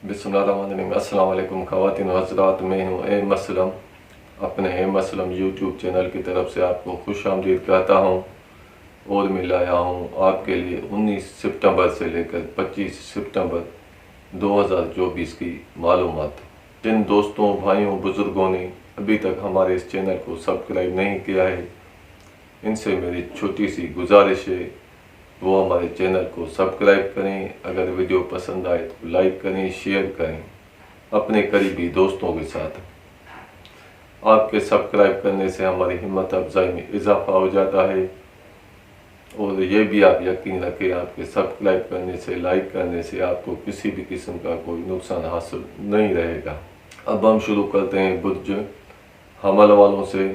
बिस्मिल्लाहिर्रहमानिर्रहीम। अस्सलाम वालेकुम ख़वातीन व हज़रात, मैं हूँ एम असलम। अपने एम असलम यूट्यूब चैनल की तरफ से आपको खुश आमदीद कहता हूँ और मैं लाया हूँ आपके लिए 19 सितंबर से लेकर 25 सितंबर 2024 की मालूमात। जिन दोस्तों, भाइयों, बुज़ुर्गों ने अभी तक हमारे इस चैनल को सब्सक्राइब नहीं किया है, इनसे मेरी छोटी सी गुजारिश है वो हमारे चैनल को सब्सक्राइब करें। अगर वीडियो पसंद आए तो लाइक करें, शेयर करें अपने करीबी दोस्तों के साथ। आपके सब्सक्राइब करने से हमारी हिम्मत अफजाई में इजाफा हो जाता है और ये भी आप यकीन रखें, आपके सब्सक्राइब करने से, लाइक करने से आपको किसी भी किस्म का कोई नुकसान हासिल नहीं रहेगा। अब हम शुरू करते हैं बुर्ज हमल वालों से।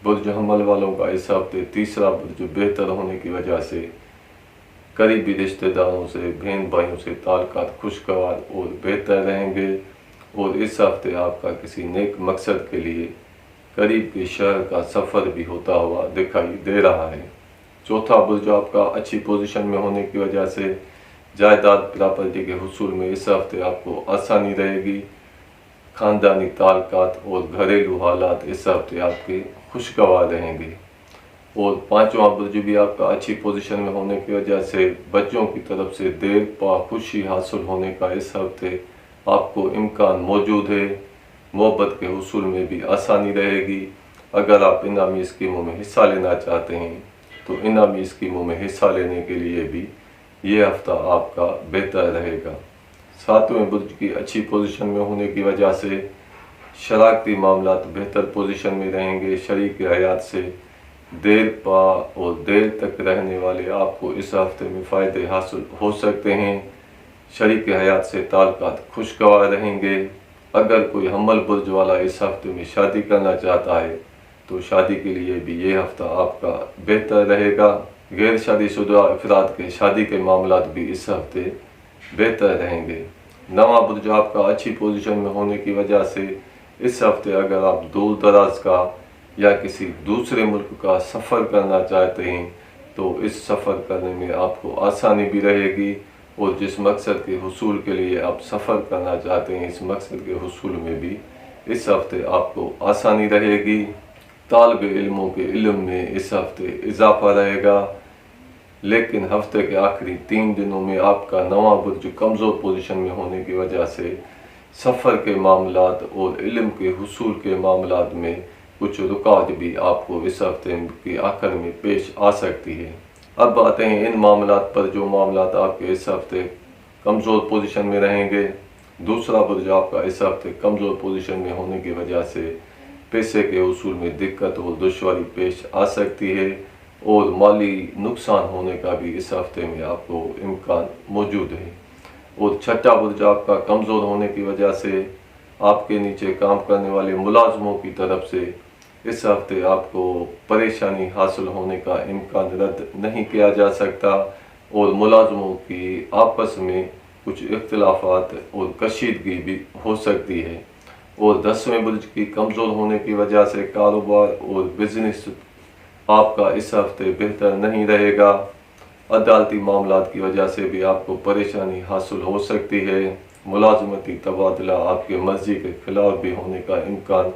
बुर्ज हमल वालों का इस हफ्ते तीसरा बुर्ज बेहतर होने की वजह से करीबी रिश्तेदारों से, बहन भाइयों से ताल्लुकात खुशगवार और बेहतर रहेंगे और इस हफ्ते आपका किसी नेक मकसद के लिए करीब के शहर का सफ़र भी होता हुआ दिखाई दे रहा है। चौथा बुर्ज आपका अच्छी पोजीशन में होने की वजह से जायदाद प्रॉपर्टी के हुसूल में इस हफ्ते आपको आसानी रहेगी। ख़ानदानी ताल्लुकात और घरेलू हालात इस हफ्ते आपके खुशगवार रहेंगे। और पांचवा बुर्ज भी आपका अच्छी पोजीशन में होने की वजह से बच्चों की तरफ से देर पा खुशी हासिल होने का इस हफ्ते आपको इम्कान मौजूद है। मोहब्बत के हुसूल में भी आसानी रहेगी। अगर आप इनामी स्कीमों में हिस्सा लेना चाहते हैं तो इनामी स्कीमों में हिस्सा लेने के लिए भी ये हफ्ता आपका बेहतर रहेगा। सातवें बुर्ज की अच्छी पोजीशन में होने की वजह से शराकती मामलात बेहतर पोजीशन में रहेंगे। शरीक हयात से देर पा और देर तक रहने वाले आपको इस हफ्ते में फ़ायदे हासिल हो सकते हैं। शरीक हयात से ताल्लुकात खुशगवार रहेंगे। अगर कोई हमल बुर्ज वाला इस हफ्ते में शादी करना चाहता है तो शादी के लिए भी ये हफ्ता आपका बेहतर रहेगा। गैर शादीशुदा अफराद के शादी के मामलात भी इस हफ्ते बेहतर रहेंगे। नवा बुर्ज आपका अच्छी पोजीशन में होने की वजह से इस हफ्ते अगर आप दूर दराज का या किसी दूसरे मुल्क का सफ़र करना चाहते हैं तो इस सफ़र करने में आपको आसानी भी रहेगी और जिस मकसद के हुसूल के लिए आप सफ़र करना चाहते हैं, इस मकसद के हुसूल में भी इस हफ्ते आपको आसानी रहेगी। तालिब इल्मों के इल्म में इस हफ्ते इजाफा रहेगा, लेकिन हफ्ते के आखिरी 3 दिनों में आपका नवा बुर्ज कमज़ोर पोजीशन में होने की वजह से सफ़र के मामलात और इल्म के हुसूल के मामलात में कुछ रुकावट भी आपको इस हफ्ते के आखिर में पेश आ सकती है। अब आते हैं इन मामलात पर जो मामलात आपके इस हफ्ते कमज़ोर पोजीशन में रहेंगे। दूसरा बुर्ज आपका इस हफ्ते कमज़ोर पोजीशन में होने की वजह से पैसे के हुसूल में दिक्कत और दुश्वारी पेश आ सकती है और माली नुकसान होने का भी इस हफ्ते में आपको इम्कान मौजूद है। और छठा बुर्ज आपका कमज़ोर होने की वजह से आपके नीचे काम करने वाले मुलाजमों की तरफ से इस हफ्ते आपको परेशानी हासिल होने का इम्कान रद्द नहीं किया जा सकता और मुलाजमों की आपस में कुछ इख्तिलाफात और कशीदगी भी हो सकती है। और 10वें बुर्ज की कमज़ोर होने की वजह से कारोबार और बिजनेस आपका इस हफ्ते बेहतर नहीं रहेगा। अदालती मामलात की वजह से भी आपको परेशानी हासिल हो सकती है। मुलाजमती तबादला आपके मर्जी के खिलाफ भी होने का इम्कान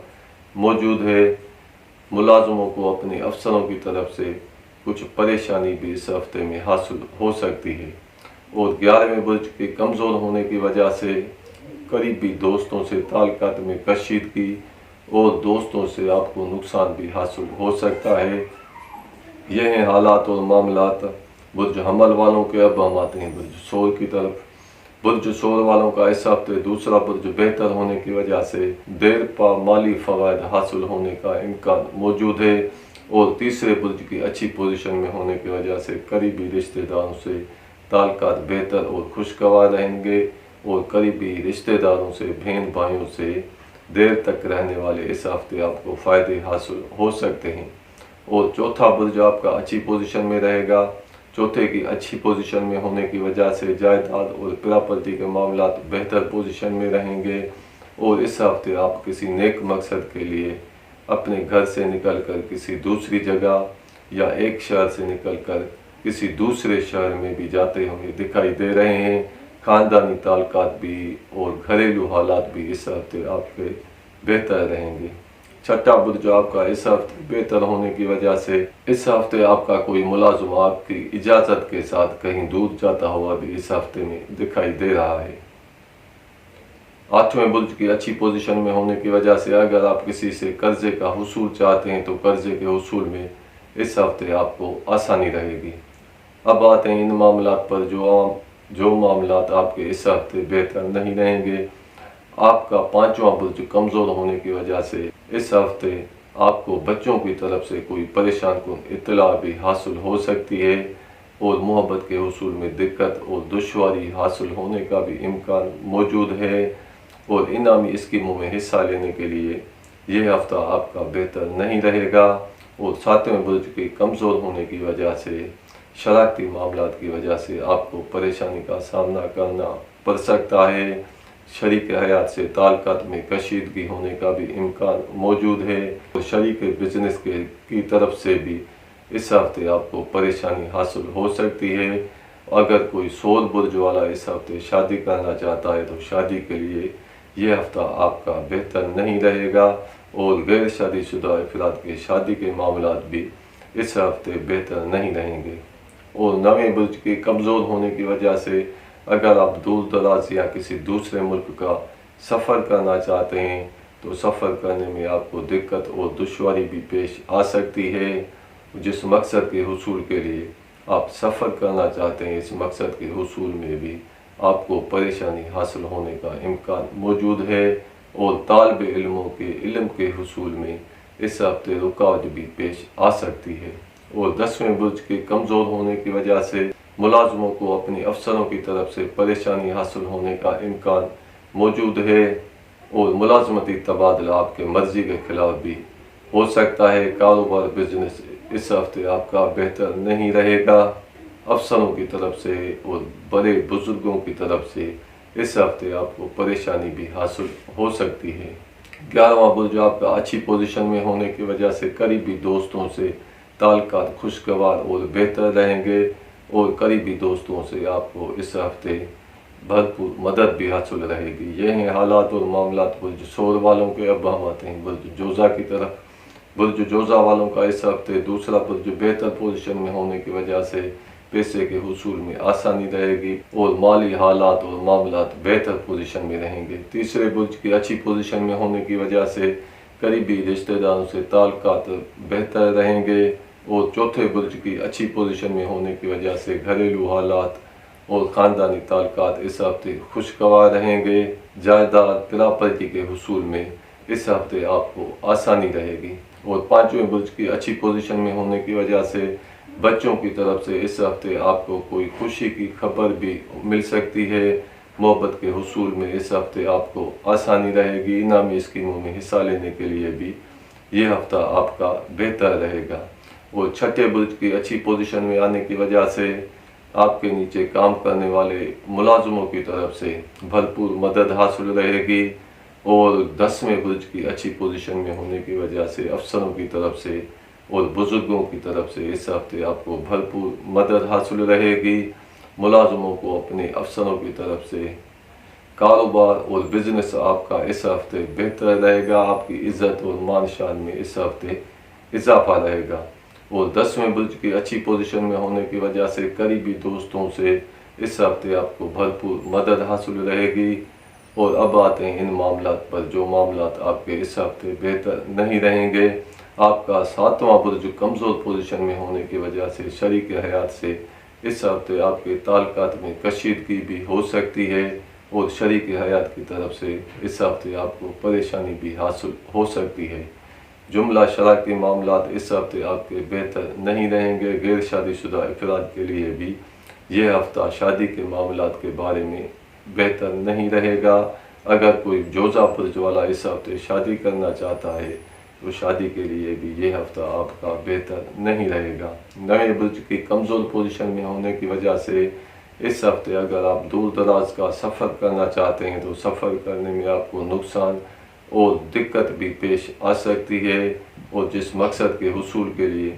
मौजूद है। मुलाजमों को अपने अफसरों की तरफ से कुछ परेशानी भी इस हफ्ते में हासिल हो सकती है। और 11वें बुर्ज के कमज़ोर होने की वजह से करीबी दोस्तों से ताल्लुकात में कशीदगी और दोस्तों से आपको नुकसान भी हासिल हो सकता है। यह हैं हालात और मामलात बुर्ज हमल वालों के। अब हम आते हैं बुर्ज सोर की तरफ। बुर्ज सोर वालों का इस हफ्ते दूसरा बुर्ज बेहतर होने की वजह से देर पा माली फ़वाइद हासिल होने का इम्कान मौजूद है और तीसरे बुर्ज की अच्छी पोजीशन में होने की वजह से करीबी रिश्तेदारों से ताल्लुकात बेहतर और खुशगवार रहेंगे और करीबी रिश्तेदारों से, बहन भाइयों से देर तक रहने वाले इस हफ्ते आपको फ़ायदे हासिल हो सकते हैं। और चौथा बुर्ज आपका अच्छी पोजीशन में रहेगा। चौथे की अच्छी पोजीशन में होने की वजह से जायदाद और प्रॉपर्टी के मामलात बेहतर पोजीशन में रहेंगे और इस हफ्ते आप किसी नेक मकसद के लिए अपने घर से निकलकर किसी दूसरी जगह या एक शहर से निकलकर किसी दूसरे शहर में भी जाते हुए दिखाई दे रहे हैं। خاندانی تعلقات بھی اور گھریلو حالات بھی اس ہفتے آپ کے بہتر رہیں گے۔ چھٹا برج آپ کا اس ہفتے بہتر ہونے کی وجہ سے اس ہفتے آپ کا کوئی ملازم آپ کی اجازت کے ساتھ کہیں دور جاتا ہوا بھی اس ہفتے میں دکھائی دے رہا ہے۔ آٹھویں برج کی اچھی پوزیشن میں ہونے کی وجہ سے اگر آپ کسی سے قرضے کا حصول چاہتے ہیں تو قرضے کے حصول میں اس ہفتے آپ کو آسانی رہے گی۔ اب آتے ہیں ان معاملات پر جو معاملات آپ کے اس ہفتے بہتر نہیں رہیں گے۔ آپ کا پانچواں برج کمزور ہونے کی وجہ سے اس ہفتے آپ کو بچوں کی طرف سے کوئی پریشان کن اطلاع بھی حاصل ہو سکتی ہے اور محبت کے حصول میں دقت اور دشواری حاصل ہونے کا بھی امکان موجود ہے، اور انعامی اسکیموں میں حصہ لینے کے لیے یہ ہفتہ آپ کا بہتر نہیں رہے گا۔ اور ساتویں برج کے کمزور ہونے کی وجہ سے شراکتی معاملات کی وجہ سے آپ کو پریشانی کا سامنا کرنا پڑ سکتا ہے۔ شریک حیات سے تعلقات میں کشیدگی ہونے کا بھی امکان موجود ہے، اور شریک بزنس کی طرف سے بھی اس ہفتے آپ کو پریشانی حاصل ہو سکتی ہے۔ اگر کوئی 16 برج والا اس ہفتے شادی کرنا چاہتا ہے تو شادی کے لیے یہ ہفتہ آپ کا بہتر نہیں رہے گا، اور غیر شادی شدہ افراد کے شادی کے معاملات بھی اس ہفتے بہتر نہیں رہیں گے۔ اور 9ویں برج کے کمزور ہونے کی وجہ سے اگر آپ دور دراز یا کسی دوسرے ملک کا سفر کرنا چاہتے ہیں تو سفر کرنے میں آپ کو دقت اور دشواری بھی پیش آ سکتی ہے۔ جس مقصد کے حصول کے لیے آپ سفر کرنا چاہتے ہیں اس مقصد کے حصول میں بھی آپ کو پریشانی حاصل ہونے کا امکان موجود ہے، اور طالب علموں کے علم کے حصول میں اس ہفتے رکاوٹ بھی پیش آ سکتی ہے۔ اور 10ویں برج کے کمزور ہونے کی وجہ سے ملازموں کو اپنے افسروں کی طرف سے پریشانی حاصل ہونے کا امکان موجود ہے، اور ملازمتی تبادلہ آپ کے مرضی کے خلاف بھی ہو سکتا ہے۔ کاروبار بزنس اس ہفتے آپ کا بہتر نہیں رہے گا۔ افسروں کی طرف سے اور بڑے بزرگوں کی طرف سے اس ہفتے آپ کو پریشانی بھی حاصل ہو سکتی ہے۔ 11واں برج آپ کا اچھی پوزیشن میں ہونے کی وجہ سے قریبی دوستوں سے تعلقات خوشگوار اور بہتر رہیں گے، اور قریبی دوستوں سے آپ کو اس ہفتے بھرپور مدد بھی حاصل رہے گی۔ یہ ہیں حالات اور معاملات برج ثور والوں کے۔ اب ہم آتے ہیں برج جوزا کی طرف۔ برج جوزا والوں کا اس ہفتے دوسرا برج بہتر پوزیشن میں ہونے کی وجہ سے پیسے کے حصول میں آسانی رہے گی، اور مالی حالات اور معاملات بہتر پوزیشن میں رہیں گے۔ تیسرے برج کی اچھی پوزیشن میں ہونے کی وجہ سے قریبی رشتہ داروں سے تعلقات بہتر رہیں گے، اور چوتھے برج کی اچھی پوزیشن میں ہونے کی وجہ سے گھریلو حالات اور خاندانی تعلقات اس ہفتے خوشگوار رہیں گے۔ جائیداد پراپرٹی کے حصول میں اس ہفتے آپ کو آسانی رہے گی، اور پانچویں برج کی اچھی پوزیشن میں ہونے کی وجہ سے بچوں کی طرف سے اس ہفتے آپ کو کوئی خوشی کی خبر بھی مل سکتی ہے۔ محبت کے حصول میں اس ہفتے آپ کو آسانی رہے گی۔ انعامی اسکیموں میں حصہ لینے کے لیے بھی یہ ہفتہ آپ کا بہتر رہے گا، اور چھٹے برج کی اچھی پوزیشن میں آنے کی وجہ سے آپ کے نیچے کام کرنے والے ملازموں کی طرف سے بھرپور مدد حاصل رہے گی، اور 10ویں برج کی اچھی پوزیشن میں ہونے کی وجہ سے افسروں کی طرف سے اور بزرگوں کی طرف سے اس ہفتے آپ کو بھرپور مدد حاصل رہے گی۔ ملازموں کو اپنے افسروں کی طرف سے کاروبار اور بزنس آپ کا اس ہفتے بہتر رہے گا۔ آپ کی عزت اور مان شان میں اس ہفتے اضافہ رہے گا، اور 10ویں برج کی اچھی پوزیشن میں ہونے کی وجہ سے قریبی دوستوں سے اس ہفتے آپ کو بھرپور مدد حاصل رہے گی۔ اور اب آتے ہیں ان معاملات پر جو معاملات آپ کے اس ہفتے بہتر نہیں رہیں گے۔ آپ کا 7واں برج کمزور پوزیشن میں ہونے کی وجہ سے شریک حیات سے اس ہفتے آپ کے تعلقات میں کشیدگی بھی ہو سکتی ہے، اور شریک حیات کی طرف سے اس ہفتے آپ کو پریشانی بھی حاصل ہو سکتی ہے۔ جملہ شراکتی معاملات اس ہفتے آپ کے بہتر نہیں رہیں گے۔ غیر شادی شدہ افراد کے لیے بھی یہ ہفتہ شادی کے معاملات کے بارے میں بہتر نہیں رہے گا۔ اگر کوئی جوزا برج والا اس ہفتے شادی کرنا چاہتا ہے تو شادی کے لیے بھی یہ ہفتہ آپ کا بہتر نہیں رہے گا۔ 9ویں برج کی کمزور پوزیشن میں ہونے کی وجہ سے اس ہفتے اگر آپ دور دراز کا سفر کرنا چاہتے ہیں تو سفر کرنے میں آپ کو نقصان اور دقت بھی پیش آ سکتی ہے، اور جس مقصد کے حصول کے لیے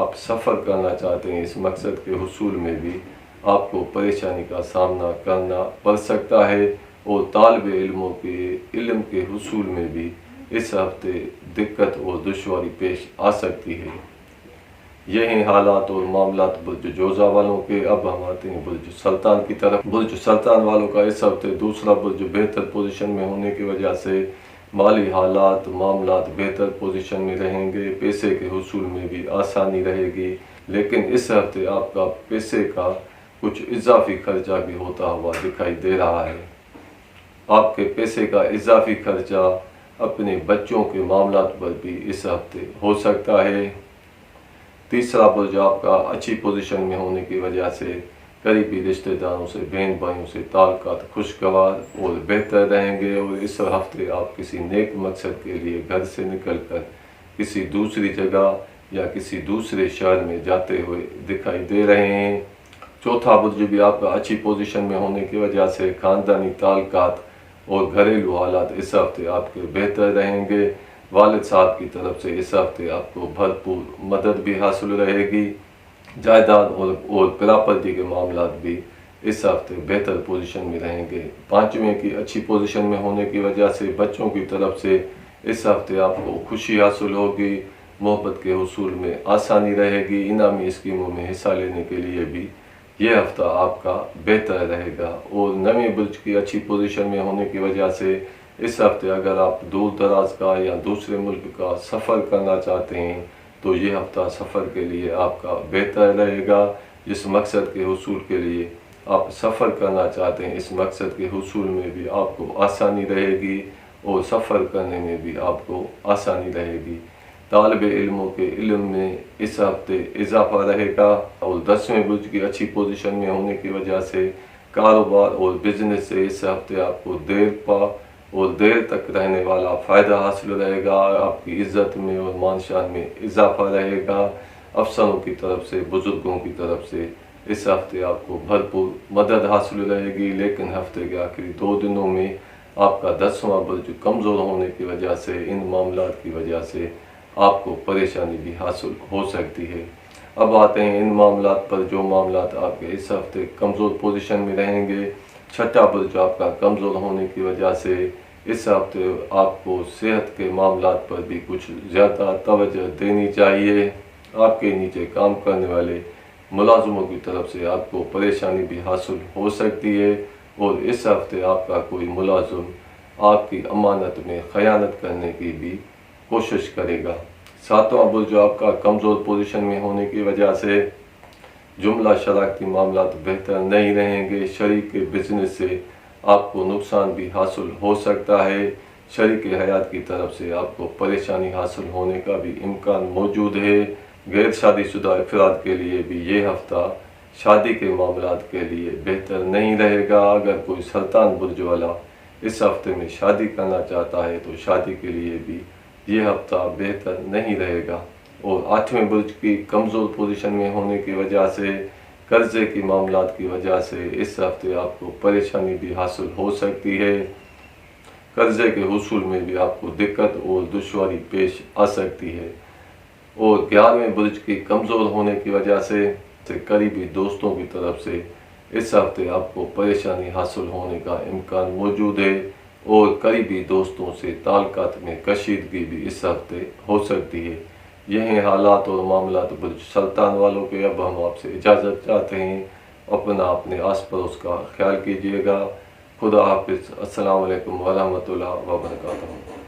آپ سفر کرنا چاہتے ہیں اس مقصد کے حصول میں بھی आपको परेशानी का सामना करना पड़ सकता है और तालिब इल्मों के इल्म के हुसूल में भी इस हफ्ते दिक्कत और दुश्वारी पेश आ सकती है। यही हालात और मामलात बुर्ज जोज़ा वालों के। अब हम आते हैं बुर्ज सुल्तान की तरफ। बुर्ज सुल्तान वालों का इस हफ्ते दूसरा बुर्ज बेहतर पोजीशन में होने की वजह से माली हालात मामलात बेहतर पोजीशन में रहेंगे, पैसे के हुसूल में भी आसानी रहेगी। लेकिन इस हफ्ते आपका पैसे का कुछ इजाफी खर्चा भी होता हुआ दिखाई दे रहा है। आपके पैसे का इजाफी खर्चा अपने बच्चों के मामलात पर भी इस हफ्ते हो सकता है। तीसरा बुर्ज आपका अच्छी पोजीशन में होने की वजह से करीबी रिश्तेदारों से, बहन भाइयों से ताल्लुकात खुशगवार और बेहतर रहेंगे और इस हफ्ते आप किसी नेक मकसद के लिए घर से निकलकर किसी दूसरी जगह या किसी दूसरे शहर में जाते हुए दिखाई दे रहे हैं। चौथा बुर्ज भी आपका अच्छी पोजीशन में होने की वजह से ख़ानदानी ताल्लुकात और घरेलू हालात इस हफ्ते आपके बेहतर रहेंगे। वालिद साहब की तरफ से इस हफ्ते आपको भरपूर मदद भी हासिल रहेगी। जायदाद और प्रॉपर्टी के मामलात भी इस हफ्ते बेहतर पोजीशन में रहेंगे। पाँचवें की अच्छी पोजीशन में होने की वजह से बच्चों की तरफ से इस हफ्ते आपको खुशी हासिल होगी, मोहब्बत के हुसूल में आसानी रहेगी। इनामी स्कीमों में हिस्सा लेने के लिए भी ये हफ्ता आपका बेहतर रहेगा। और नवीं बुर्ज की अच्छी पोजीशन में होने की वजह से इस हफ्ते अगर आप दूर दराज का या दूसरे मुल्क का सफ़र करना चाहते हैं तो ये हफ्ता सफ़र के लिए आपका बेहतर रहेगा। जिस मकसद के हुसूल के लिए आप सफ़र करना चाहते हैं, इस मकसद के हुसूल में भी आपको आसानी रहेगी और सफ़र करने में भी आपको आसानी रहेगी। तालिब इल्मों के इल्म में इस हफ्ते इजाफा रहेगा। और 10वें बुर्ज की अच्छी पोजीशन में होने की वजह से कारोबार और बिजनेस से इस हफ्ते आपको देर पा और देर तक रहने वाला फ़ायदा हासिल रहेगा। आपकी इज़्ज़त में और मान शान में इजाफा रहेगा। अफसरों की तरफ से, बुज़ुर्गों की तरफ से इस हफ्ते आपको भरपूर मदद हासिल रहेगी। लेकिन हफ्ते के आखिरी 2 दिनों में आपका 10वां बुर्ज कमज़ोर होने की वजह से, इन मामलात की वजह से आपको परेशानी भी हासिल हो सकती है। अब आते हैं इन मामलात पर जो मामलात आपके इस हफ्ते कमज़ोर पोजीशन में रहेंगे। छठा बुर्ज आपका कमज़ोर होने की वजह से इस हफ्ते आपको सेहत के मामलात पर भी कुछ ज़्यादा तवज्जो देनी चाहिए। आपके नीचे काम करने वाले मुलाज़िमों की तरफ से आपको परेशानी भी हासिल हो सकती है और इस हफ्ते आपका कोई मुलाज़िम आपकी अमानत में ख़यानत करने की भी कोशिश करेगा। 7वां बुर्ज आपका कमज़ोर पोजीशन में होने की वजह से जुमला शराकती मामलात बेहतर नहीं रहेंगे। शरीक के बिजनेस से आपको नुकसान भी हासिल हो सकता है। शरीक हयात की तरफ से आपको परेशानी हासिल होने का भी इम्कान मौजूद है। गैर शादीशुदा अफराद के लिए भी ये हफ्ता शादी के मामलात के लिए बेहतर नहीं रहेगा। अगर कोई सुल्तान बुर्ज वाला इस हफ्ते में शादी करना चाहता है तो शादी के लिए भी ये हफ्ता बेहतर नहीं रहेगा। और 8वें बुर्ज की कमज़ोर पोजीशन में होने की वजह से, कर्ज़े की मामलात की वजह से इस हफ्ते आपको परेशानी भी हासिल हो सकती है। कर्ज़े के हुसूल में भी आपको दिक्कत और दुश्वारी पेश आ सकती है। और 11वें बुर्ज की कमज़ोर होने की वजह से करीबी दोस्तों की तरफ से इस हफ्ते आपको परेशानी हासिल होने का इम्कान मौजूद है और करीबी दोस्तों से ताल्लुकात में कशीदगी भी इस हफ्ते हो सकती है। यही हालात और मामलात बुर्ज सुल्तान वालों के। अब हम आपसे इजाज़त चाहते हैं। अपना अपने आस पड़ोस का ख्याल कीजिएगा। खुदा हाफिज़। अस्सलाम वालेकुम व रहमतुल्लाहि व बरकातहू।